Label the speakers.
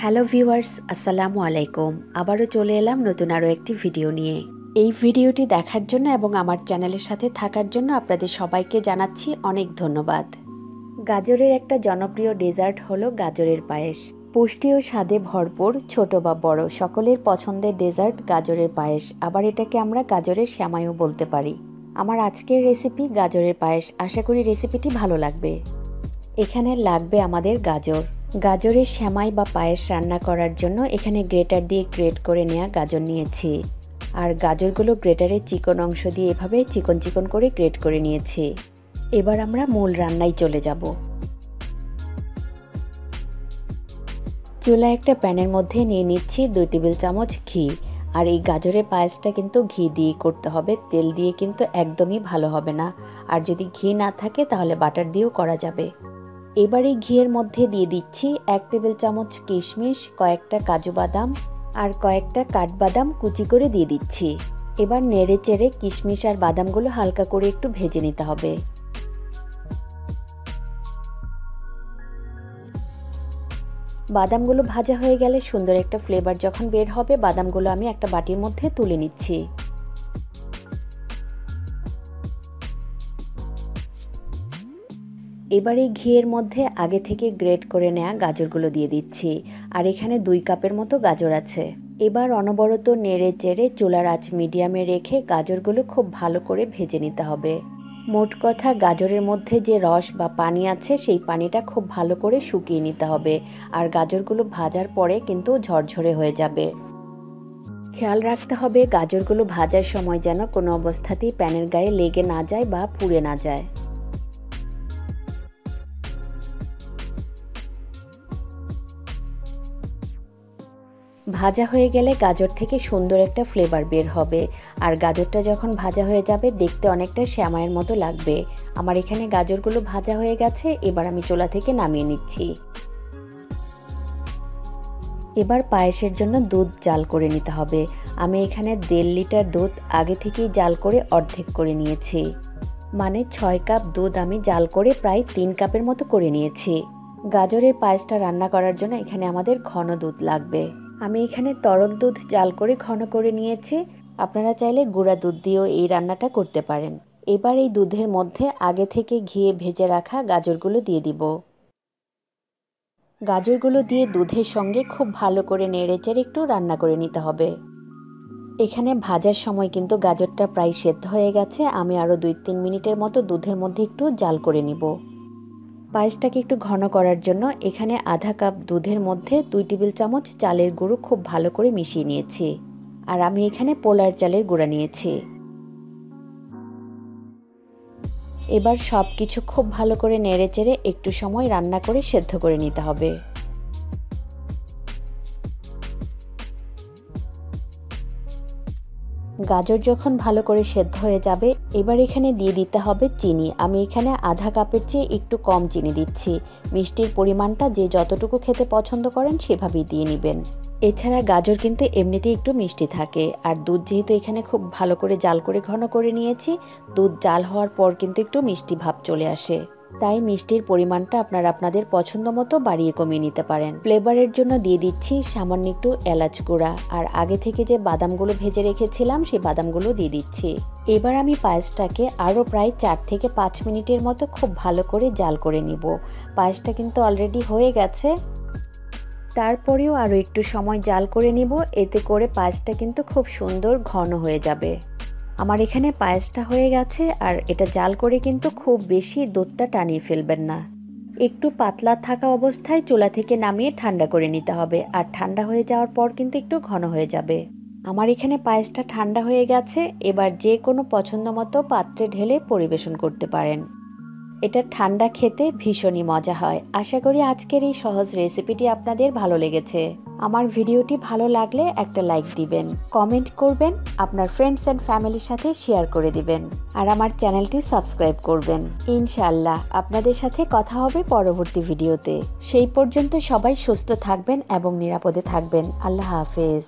Speaker 1: Hello viewers, আসসালামু আলাইকুম। আবারও চলে এলাম নতুন আরও একটি ভিডিও নিয়ে। এই ভিডিওটি দেখার জন্য এবং আমার চ্যানেলের সাথে থাকার জন্য আপনাদের সবাইকে জানাচ্ছি অনেক ধন্যবাদ। গাজরের একটা জনপ্রিয় ডেজার্ট হলো গাজরের পায়েস। পুষ্টি ও স্বাদে ভরপুর, ছোট বা বড় সকলের পছন্দের ডেজার্ট গাজরের পায়েস। আবার এটাকে আমরা গাজরের শ্যামাইও বলতে পারি। আমার আজকের রেসিপি গাজরের পায়েস। আশা করি রেসিপিটি ভালো লাগবে। এখানে লাগবে আমাদের গাজর। গাজরের সেমাই বা পায়েস রান্না করার জন্য এখানে গ্রেটার দিয়ে গ্রেট করে নেওয়া গাজর নিয়েছি। আর গাজরগুলো গ্রেটারের চিকন অংশ দিয়ে এভাবে চিকন চিকন করে গ্রেট করে নিয়েছি। এবার আমরা মূল রান্নায় চলে যাব। চুলা একটা প্যানের মধ্যে নিয়ে নিচ্ছি 2 টেবিল চামচ ঘি। আর এই গাজরের পায়েসটা কিন্তু ঘি দিয়ে করতে হবে, তেল দিয়ে কিন্তু একদমই ভালো হবে না। আর যদি ঘি না থাকে তাহলে বাটার দিয়েও করা যাবে। এবার এই ঘিয়ের মধ্যে দিয়ে দিচ্ছি 1 টেবিল চামচ কিশমিশ, কয়েকটা কাজু বাদাম আর কয়েকটা কাঠবাদাম কুচি করে দিয়ে দিচ্ছি। এবার নেড়ে চেড়ে কিশমিশ আর বাদামগুলো হালকা করে একটু ভেজে নিতে হবে। বাদামগুলো ভাজা হয়ে গেলে সুন্দর একটা ফ্লেভার যখন বের হবে, বাদামগুলো আমি একটা বাটির মধ্যে তুলে নিচ্ছি। এবার এই ঘিয়ের মধ্যে আগে থেকে গ্রেট করে নেওয়া গাজরগুলো দিয়ে দিচ্ছি। আর এখানে 2 কাপের মতো গাজর আছে। এবার অনবরত নেড়ে চেড়ে চুলার আঁচ মিডিয়ামে রেখে গাজরগুলো খুব ভালো করে ভেজে নিতে হবে। মোট কথা, গাজরের মধ্যে যে রস বা পানি আছে সেই পানিটা খুব ভালো করে শুকিয়ে নিতে হবে। আর গাজরগুলো ভাজার পরে কিন্তু ঝরঝরে হয়ে যাবে। খেয়াল রাখতে হবে গাজরগুলো ভাজার সময় যেন কোনো অবস্থাতেই প্যানের গায়ে লেগে না যায় বা পুড়ে না যায়। ভাজা হয়ে গেলে গাজর থেকে সুন্দর একটা ফ্লেভার বের হবে। আর গাজরটা যখন ভাজা হয়ে যাবে দেখতে অনেকটা শ্যামাইয়ের মতো লাগবে। আমার এখানে গাজরগুলো ভাজা হয়ে গেছে। এবার আমি চুলা থেকে নামিয়ে নিচ্ছি। এবার পায়েসের জন্য দুধ জাল করে নিতে হবে। আমি এখানে 1.5 লিটার দুধ আগে থেকেই জাল করে অর্ধেক করে নিয়েছি। মানে 6 কাপ দুধ আমি জাল করে প্রায় 3 কাপের মতো করে নিয়েছি। গাজরের পায়েসটা রান্না করার জন্য এখানে আমাদের ঘন দুধ লাগবে। আমি এখানে তরল দুধ জাল করে ঘন করে নিয়েছি। আপনারা চাইলে গুঁড়া দুধ দিয়েও এই রান্নাটা করতে পারেন। এবার এই দুধের মধ্যে আগে থেকে ঘিয়ে ভেজে রাখা গাজরগুলো দিয়ে দিব। গাজরগুলো দিয়ে দুধের সঙ্গে খুব ভালো করে নেড়েচেড়ে একটু রান্না করে নিতে হবে। এখানে ভাজার সময় কিন্তু গাজরটা প্রায় সেদ্ধ হয়ে গেছে। আমি আরও 2-3 মিনিটের মতো দুধের মধ্যে একটু জাল করে নিব। পায়েসটাকে একটু ঘন করার জন্য এখানে আধা কাপ দুধের মধ্যে 2 টেবিল চামচ চালের গুঁড়ো খুব ভালো করে মিশিয়ে নিয়েছি। আর আমি এখানে পোলার চালের গুঁড়া নিয়েছি। এবার সব কিছু খুব ভালো করে নেড়েচেড়ে একটু সময় রান্না করে সেদ্ধ করে নিতে হবে। গাজর যখন ভালো করে সেদ্ধ হয়ে যাবে, এবার এখানে দিয়ে দিতে হবে চিনি। আমি এখানে আধা কাপের চেয়ে একটু কম চিনি দিচ্ছি। মিষ্টির পরিমাণটা যে যতটুকু খেতে পছন্দ করেন সেভাবেই দিয়ে নেবেন। এছাড়া গাজর কিন্তু এমনিতেই একটু মিষ্টি থাকে। আর দুধ যেহেতু এখানে খুব ভালো করে জাল করে ঘন করে নিয়েছি, দুধ জাল হওয়ার পর কিন্তু একটু মিষ্টি ভাব চলে আসে। তাই মিষ্টির পরিমাণটা আপনারা আপনাদের পছন্দ মতো বাড়িয়ে কমিয়ে নিতে পারেন। ফ্লেভারের জন্য দিয়ে দিচ্ছি সামান্য একটু এলাচ গুঁড়া। আর আগে থেকে যে বাদামগুলো ভেজে রেখেছিলাম সেই বাদামগুলো দিয়ে দিচ্ছি। এবার আমি পায়েসটাকে আরও প্রায় 4 থেকে 5 মিনিটের মতো খুব ভালো করে জাল করে নিব। পায়েসটা কিন্তু অলরেডি হয়ে গেছে। তারপরেও আরও একটু সময় জাল করে নিব। এতে করে পায়েসটা কিন্তু খুব সুন্দর ঘন হয়ে যাবে। আমার এখানে পায়েসটা হয়ে গেছে। আর এটা জাল করে কিন্তু খুব বেশি দুধটা টানিয়ে ফেলবেন না। একটু পাতলা থাকা অবস্থায় চুলা থেকে নামিয়ে ঠান্ডা করে নিতে হবে। আর ঠান্ডা হয়ে যাওয়ার পর কিন্তু একটু ঘন হয়ে যাবে। আমার এখানে পায়েসটা ঠান্ডা হয়ে গেছে। এবার যে কোনো পছন্দ মতো পাত্রে ঢেলে পরিবেশন করতে পারেন। এটা ঠান্ডা খেতে ভীষণই মজা হয়। আশা করি আজকের এই সহজ রেসিপিটি আপনাদের ভালো লেগেছে। আমার ভিডিওটি ভালো লাগলে একটা লাইক দিবেন, কমেন্ট করবেন, আপনার ফ্রেন্ডস অ্যান্ড ফ্যামিলির সাথে শেয়ার করে দিবেন। আর আমার চ্যানেলটি সাবস্ক্রাইব করবেন। ইনশাআল্লাহ আপনাদের সাথে কথা হবে পরবর্তী ভিডিওতে। সেই পর্যন্ত সবাই সুস্থ থাকবেন এবং নিরাপদে থাকবেন। আল্লাহ হাফেজ।